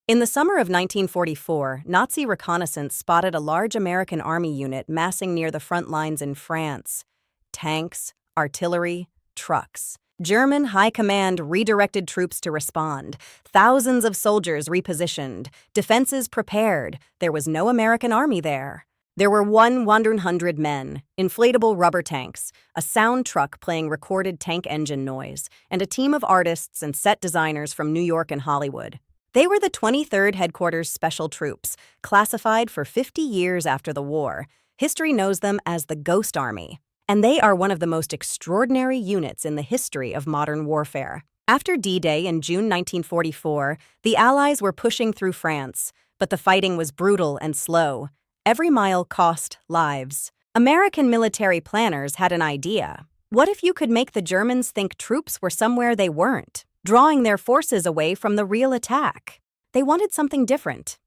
In the summer of 1944, Nazi reconnaissance spotted a large American army unit massing near the front lines in France. Tanks, artillery, trucks. German high command redirected troops to respond. Thousands of soldiers repositioned. Defenses prepared. There was no American army there. There were 100 men, inflatable rubber tanks, a sound truck playing recorded tank engine noise, and a team of artists and set designers from New York and Hollywood. They were the 23rd Headquarters Special Troops, classified for 50 years after the war. History knows them as the Ghost Army, and they are one of the most extraordinary units in the history of modern warfare. After D-Day in June 1944, the Allies were pushing through France, but the fighting was brutal and slow. Every mile cost lives. American military planners had an idea. What if you could make the Germans think troops were somewhere they weren't, drawing their forces away from the real attack? They wanted something different.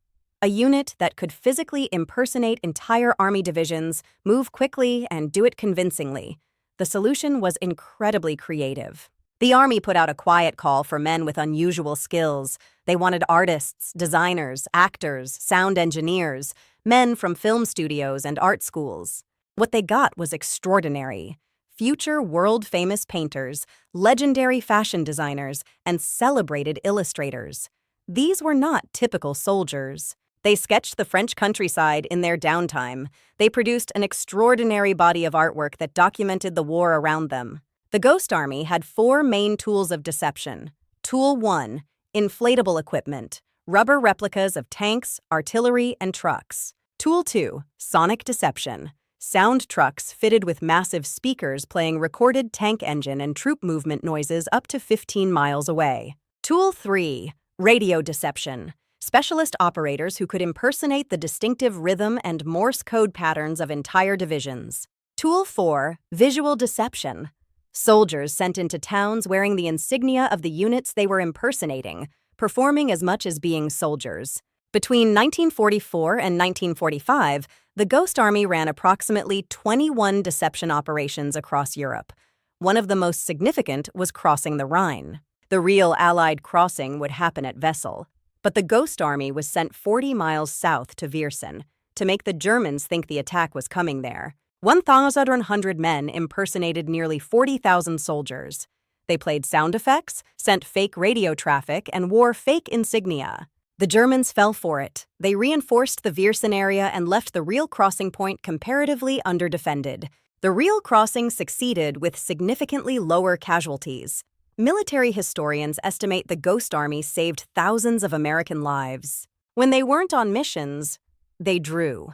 A unit that could physically impersonate entire army divisions, move quickly, and do it convincingly. The solution was incredibly creative. The Army put out a quiet call for men with unusual skills. They wanted artists, designers, actors, sound engineers, men from film studios and art schools. What they got was extraordinary. Future world-famous painters, legendary fashion designers, and celebrated illustrators. These were not typical soldiers. They sketched the French countryside in their downtime. They produced an extraordinary body of artwork that documented the war around them. The Ghost Army had 4 main tools of deception. Tool 1, inflatable equipment, rubber replicas of tanks, artillery, and trucks. Tool 2, sonic deception, sound trucks fitted with massive speakers playing recorded tank engine and troop movement noises up to 15 miles away. Tool 3, radio deception, specialist operators who could impersonate the distinctive rhythm and Morse code patterns of entire divisions. Tool 4, visual deception, soldiers sent into towns wearing the insignia of the units they were impersonating, performing as much as being soldiers. Between 1944 and 1945, the Ghost Army ran approximately 21 deception operations across Europe. One of the most significant was crossing the Rhine. The real Allied crossing would happen at Wesel, but the Ghost Army was sent 40 miles south to Viersen to make the Germans think the attack was coming there. 100 men impersonated nearly 40,000 soldiers. They played sound effects, sent fake radio traffic, and wore fake insignia. The Germans fell for it. They reinforced the Viersen area and left the real crossing point comparatively underdefended. The real crossing succeeded with significantly lower casualties. Military historians estimate the Ghost Army saved thousands of American lives. When they weren't on missions, they drew.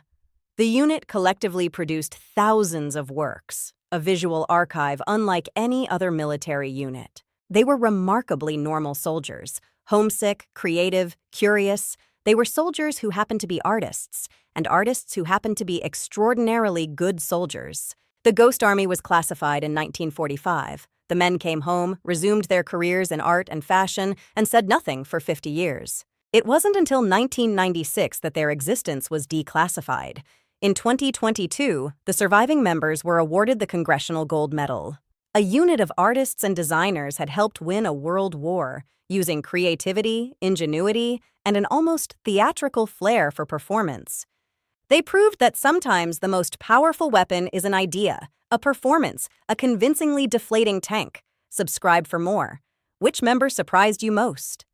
The unit collectively produced thousands of works, a visual archive unlike any other military unit. They were remarkably normal soldiers, homesick, creative, curious. They were soldiers who happened to be artists, and artists who happened to be extraordinarily good soldiers. The Ghost Army was classified in 1945. The men came home, resumed their careers in art and fashion, and said nothing for 50 years. It wasn't until 1996 that their existence was declassified. In 2022, the surviving members were awarded the Congressional Gold Medal. A unit of artists and designers had helped win a world war, using creativity, ingenuity, and an almost theatrical flair for performance. They proved that sometimes the most powerful weapon is an idea, a performance, a convincingly deflating tank. Subscribe for more. Which member surprised you most?